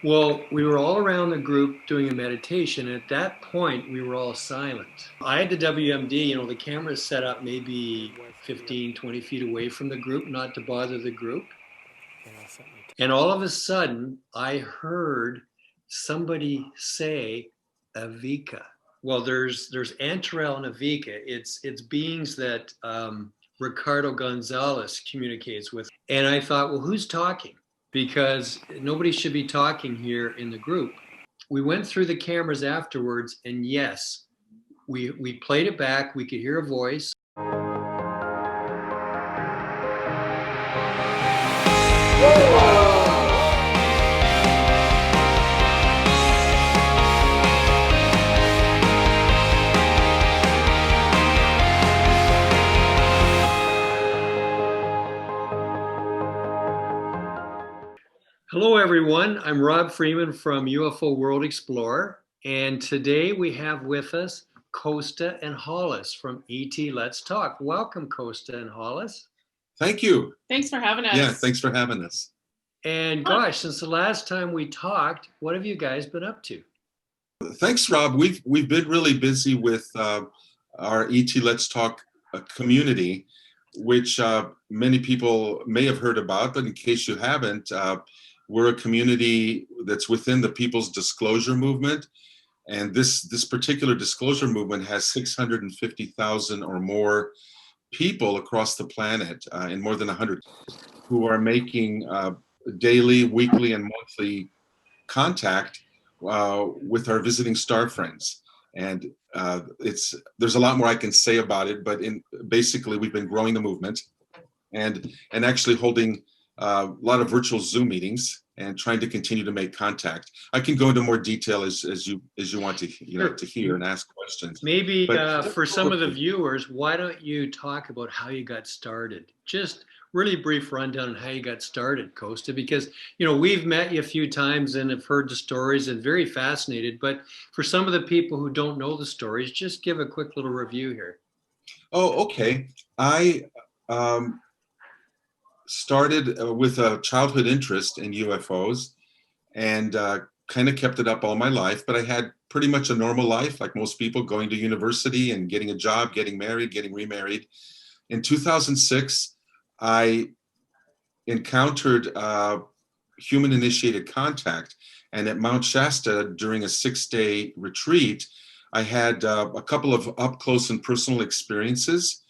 Well, we were all around the group doing a meditation, and at that point, we were all silent. I had the WMD, the camera set up maybe 15, 20 feet away from the group, not to bother the group. And all of a sudden, I heard somebody say Avika. Well, there's Antarel and Avika. It's beings that Ricardo Gonzalez communicates with. And I thought, well, who's talking? Because nobody should be talking here in the group. We went through the cameras afterwards, and yes, we played it back. We could hear a voice. Hello, everyone. I'm Rob Freeman from UFO World Explorer, and today we have with us Kosta and Hollis from ET Let's Talk. Welcome, Kosta and Hollis. Thank you. Thanks for having us. Yeah, thanks for having us. And gosh, since the last time we talked, what have you guys been up to? Thanks, Rob. We've been really busy with our ET Let's Talk community, which many people may have heard about, but in case you haven't, we're a community that's within the People's Disclosure Movement. And this particular disclosure movement has 650,000 or more people across the planet in more than 100 who are making daily, weekly, and monthly contact with our visiting star friends. And there's a lot more I can say about it, but basically we've been growing the movement and actually holding a lot of virtual Zoom meetings and trying to continue to make contact. I can go into more detail as you want to to hear and ask questions. Maybe for some of the viewers, why don't you talk about how you got started? Just really brief rundown on how you got started, Kosta, because we've met you a few times and have heard the stories and very fascinated. But for some of the people who don't know the stories, just give a quick little review here. Oh, okay. I started with a childhood interest in UFOs and kind of kept it up all my life, but I had pretty much a normal life, like most people, going to university and getting a job, getting married, getting remarried. In 2006, I encountered human-initiated contact, and at Mount Shasta, during a 6-day retreat, I had a couple of up-close and personal experiences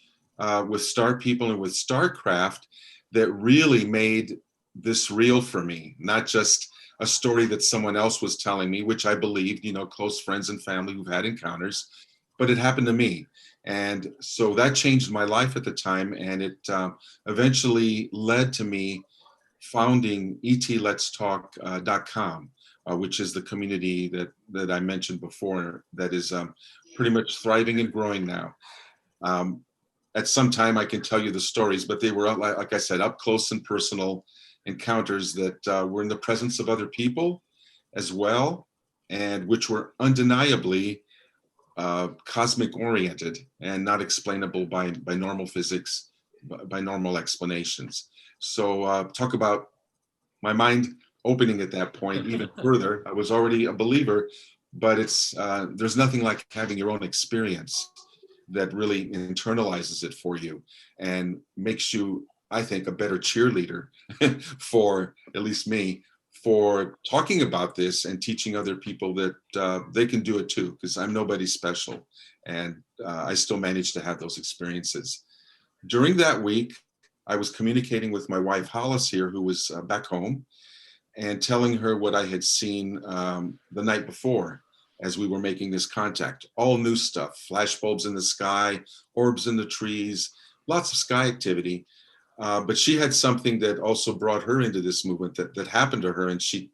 with star people and with starcraft that really made this real for me, not just a story that someone else was telling me, which I believed, close friends and family who've had encounters, but it happened to me. And so that changed my life at the time, and it eventually led to me founding etletstalk.com, which is the community that I mentioned before that is pretty much thriving and growing now. At some time I can tell you the stories, but they were, like I said, up close and personal encounters that were in the presence of other people as well, and which were undeniably cosmic oriented and not explainable by normal physics, by normal explanations. So talk about my mind opening at that point even further. I was already a believer, but there's nothing like having your own experience that really internalizes it for you and makes you, I think, a better cheerleader for, at least me, for talking about this and teaching other people that they can do it too, because I'm nobody special, and I still managed to have those experiences. During that week, I was communicating with my wife Hollis here, who was back home, and telling her what I had seen the night before as we were making this contact. All new stuff, flash bulbs in the sky, orbs in the trees, lots of sky activity. But she had something that also brought her into this movement that happened to her. And she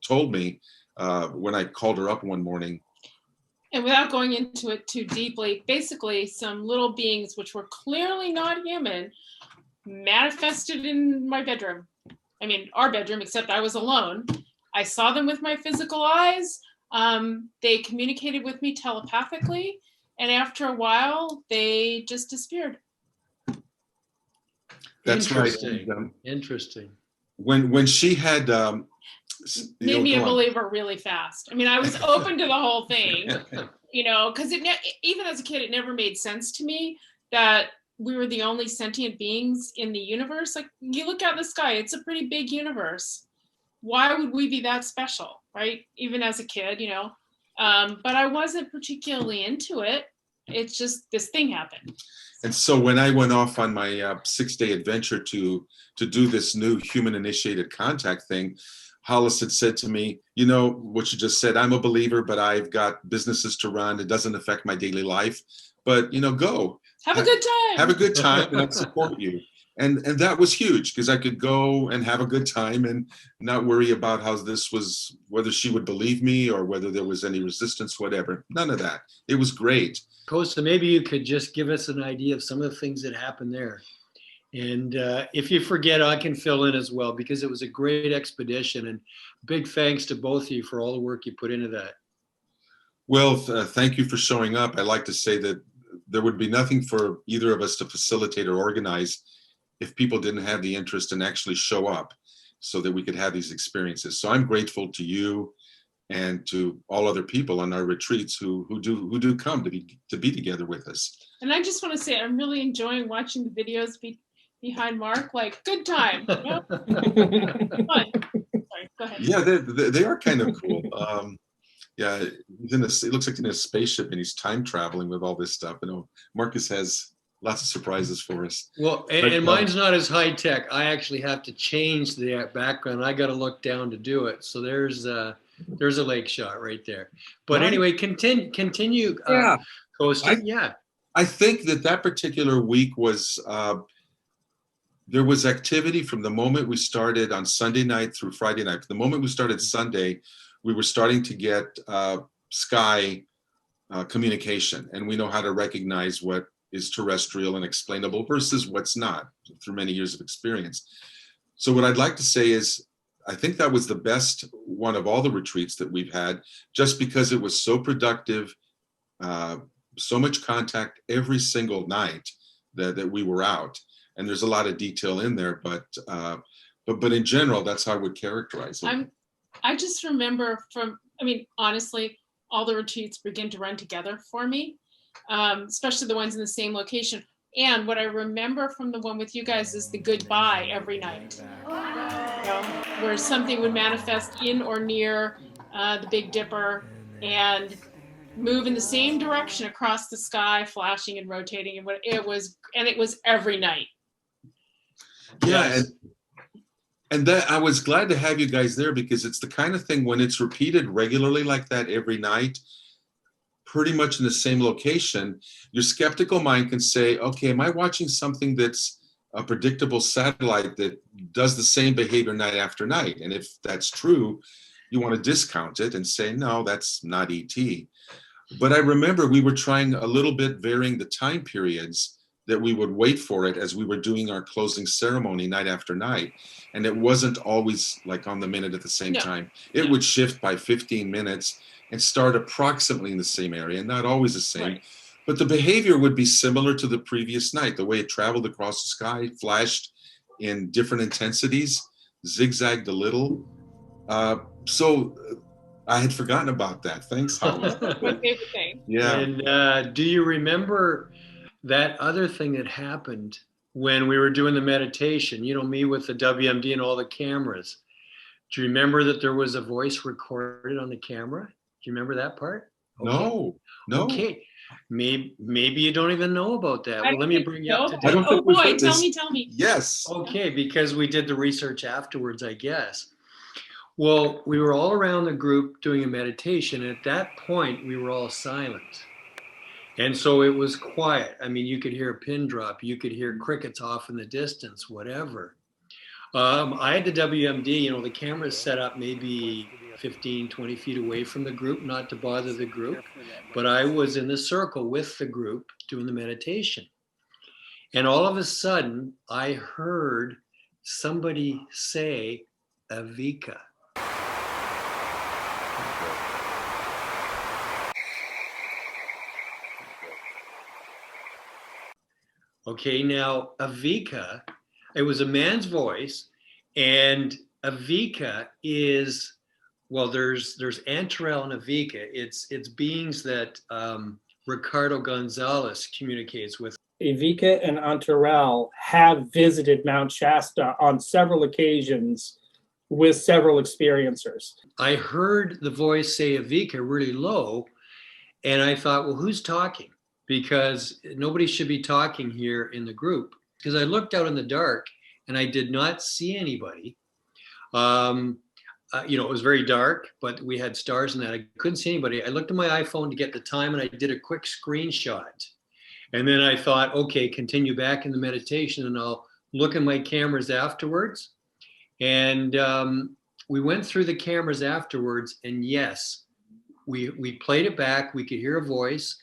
told me when I called her up one morning. And without going into it too deeply, basically some little beings, which were clearly not human, manifested in my bedroom. I mean, our bedroom, except I was alone. I saw them with my physical eyes. They communicated with me telepathically. And after a while, they just disappeared. That's interesting. Right. Interesting. When she had made me a Go on. believer really fast. I mean, I was open to the whole thing, you know, because even as a kid, it never made sense to me that we were the only sentient beings in the universe. Like, you look out in the sky, it's a pretty big universe. Why would we be that special, right? Even as a kid, you know. But I wasn't particularly into it. It's just this thing happened. And so when I went off on my 6-day adventure to do this new human-initiated contact thing, Hollis had said to me, you know, what you just said, I'm a believer, but I've got businesses to run. It doesn't affect my daily life. But, you know, go. Have a good time. Have a good time, and I'll support you. And that was huge, because I could go and have a good time and not worry about how this was, whether she would believe me or whether there was any resistance, whatever. None of that. It was great. Kosta, maybe you could just give us an idea of some of the things that happened there. And if you forget, I can fill in as well, because it was a great expedition, and big thanks to both of you for all the work you put into that. Well, thank you for showing up. I like to say that there would be nothing for either of us to facilitate or organize if people didn't have the interest and actually show up so that we could have these experiences. So I'm grateful to you and to all other people on our retreats who do come to be together with us. And I just want to say, I'm really enjoying watching the videos behind Mark. Like, good time. You know? Fun. Sorry, go ahead. Yeah, they are kind of cool. Yeah, it looks like in a spaceship, and he's time traveling with all this stuff. You know, Marcus has lots of surprises for us. Well, and mine's not as high tech. I actually have to change the background. I got to look down to do it. So there's a lake shot right there. But anyway, continue. Yeah. Kosta. Yeah. I think that particular week was, there was activity from the moment we started on Sunday night through Friday night. From the moment we started Sunday, we were starting to get sky communication, and we know how to recognize what is terrestrial and explainable versus what's not through many years of experience. So what I'd like to say is, I think that was the best one of all the retreats that we've had, just because it was so productive, so much contact every single night that we were out. And there's a lot of detail in there, but in general, that's how I would characterize it. I just remember honestly, all the retreats begin to run together for me, especially the ones in the same location. And what I remember from the one with you guys is the goodbye every night, you know, where something would manifest in or near the Big Dipper and move in the same direction across the sky, flashing and rotating, and it was every night. Yeah, and that I was glad to have you guys there, because it's the kind of thing when it's repeated regularly like that every night, pretty much in the same location, your skeptical mind can say, okay, am I watching something that's a predictable satellite that does the same behavior night after night? And if that's true, you want to discount it and say, no, that's not ET. But I remember we were trying a little bit varying the time periods that we would wait for it as we were doing our closing ceremony night after night. And it wasn't always like on the minute at the same time. It would shift by 15 minutes and start approximately in the same area, not always the same. Right. But the behavior would be similar to the previous night. The way it traveled across the sky, flashed in different intensities, zigzagged a little. So I had forgotten about that. Thanks, Hollis. My favorite thing. Yeah. And do you remember that other thing that happened when we were doing the meditation, you know, me with the WMD and all the cameras? Do you remember that there was a voice recorded on the camera? Do you remember that part? Okay. No. Okay. Maybe you don't even know about that. Well, let me bring you up to date. Oh boy, tell me. Yes. Okay, because we did the research afterwards, I guess. Well, we were all around the group doing a meditation, and at that point, we were all silent. And so it was quiet. I mean, you could hear a pin drop, you could hear crickets off in the distance, whatever. I had the WMD, you know, the camera set up maybe 15, 20 feet away from the group, not to bother the group, but I was in the circle with the group doing the meditation. And all of a sudden, I heard somebody say, Avika. Okay, now Avika, it was a man's voice, and Avika is Well, there's Antarel and Avika. It's beings that Ricardo Gonzalez communicates with. Avika and Antarel have visited Mount Shasta on several occasions with several experiencers. I heard the voice say Avika really low, and I thought, well, who's talking? Because nobody should be talking here in the group. Because I looked out in the dark and I did not see anybody. It was very dark, but we had stars and that. I couldn't see anybody. I looked at my iPhone to get the time and I did a quick screenshot. And then I thought, okay, continue back in the meditation and I'll look at my cameras afterwards. And we went through the cameras afterwards, and yes, we played it back. We could hear a voice.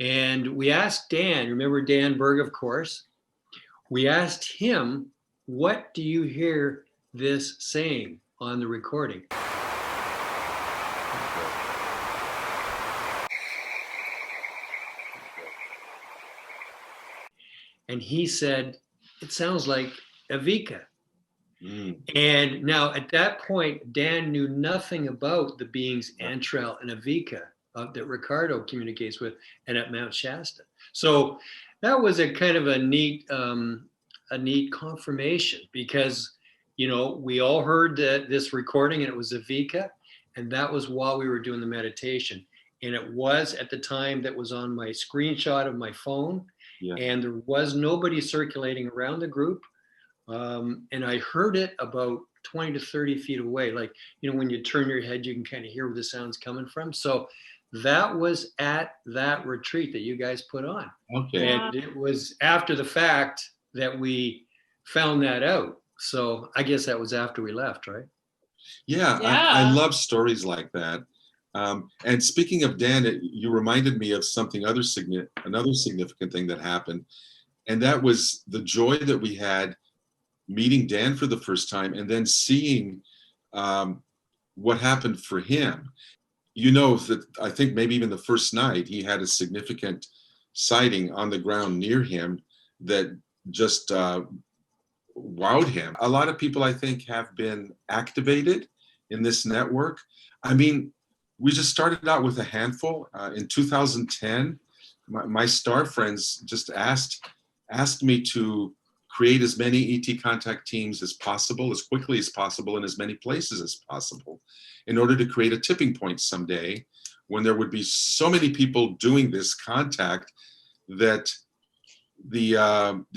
And we asked Dan, remember Dan Berg, of course, we asked him, what do you hear this saying on the recording? And he said, it sounds like Avika. And now at that point, Dan knew nothing about the beings Antarel and Avika that Ricardo communicates with and at Mount Shasta. So that was a kind of a neat confirmation, because, we all heard this recording and it was Avika, and that was while we were doing the meditation. And it was at the time that was on my screenshot of my phone. Yeah. And there was nobody circulating around the group. And I heard it about 20 to 30 feet away. Like, when you turn your head, you can kind of hear where the sound's coming from. So that was at that retreat that you guys put on. Okay. And it was after the fact that we found that out. So I guess that was after we left, right? Yeah. I love stories like that. And speaking of Dan, you reminded me of another significant thing that happened. And that was the joy that we had meeting Dan for the first time and then seeing what happened for him. That I think maybe even the first night he had a significant sighting on the ground near him that just wowed him. A lot of people, I think, have been activated in this network. I mean, we just started out with a handful. In 2010, my star friends just asked me to create as many ET contact teams as possible, as quickly as possible, in as many places as possible, in order to create a tipping point someday when there would be so many people doing this contact that the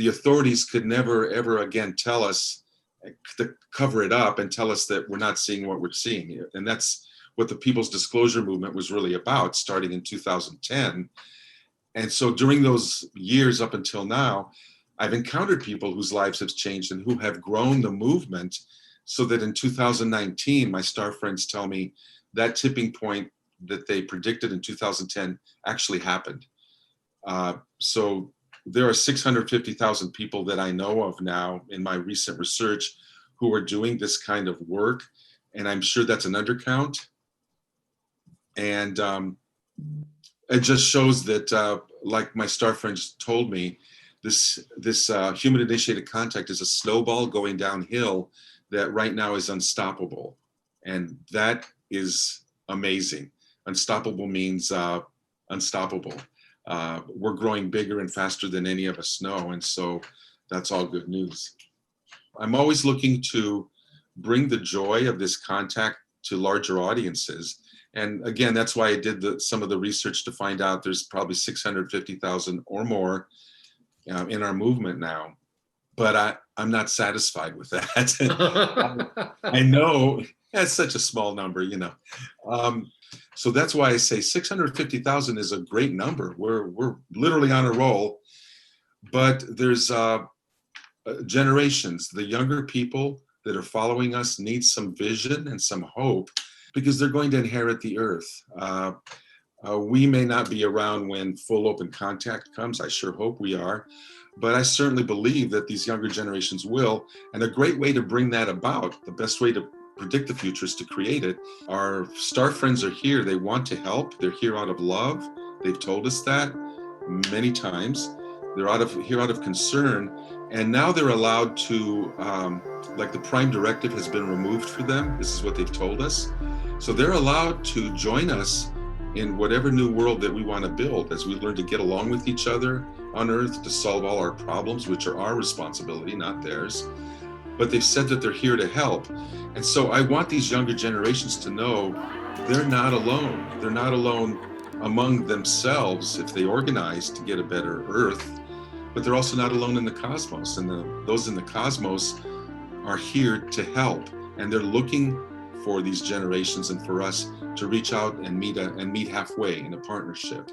authorities could never, ever again tell us, to cover it up and tell us that we're not seeing what we're seeing. And that's what the People's Disclosure Movement was really about, starting in 2010. And so during those years up until now, I've encountered people whose lives have changed and who have grown the movement, so that in 2019, my star friends tell me that tipping point that they predicted in 2010 actually happened. So there are 650,000 people that I know of now in my recent research who are doing this kind of work. And I'm sure that's an undercount. And it just shows that, like my star friends told me, this human-initiated contact is a snowball going downhill that right now is unstoppable. And that is amazing. Unstoppable means unstoppable. We're growing bigger and faster than any of us know. And so that's all good news. I'm always looking to bring the joy of this contact to larger audiences. And again, that's why I did some of the research to find out there's probably 650,000 or more in our movement now. But I'm not satisfied with that. I know that's such a small number, So that's why I say 650,000 is a great number. We're literally on a roll. But there's generations. The younger people that are following us need some vision and some hope, because they're going to inherit the earth. We may not be around when full open contact comes. I sure hope we are. But I certainly believe that these younger generations will. And a great way to bring that about, the best way to predict the future is to create it. Our star friends are here. They want to help. They're here out of love. They've told us that many times. They're here out of concern. And now they're allowed to, like the prime directive has been removed for them. This is what they've told us. So they're allowed to join us in whatever new world that we want to build as we learn to get along with each other on Earth to solve all our problems, which are our responsibility, not theirs. But they've said that they're here to help. And so I want these younger generations to know they're not alone. They're not alone among themselves if they organize to get a better Earth, but they're also not alone in the cosmos. And those in the cosmos are here to help. And they're looking for these generations and for us to reach out and meet halfway in a partnership.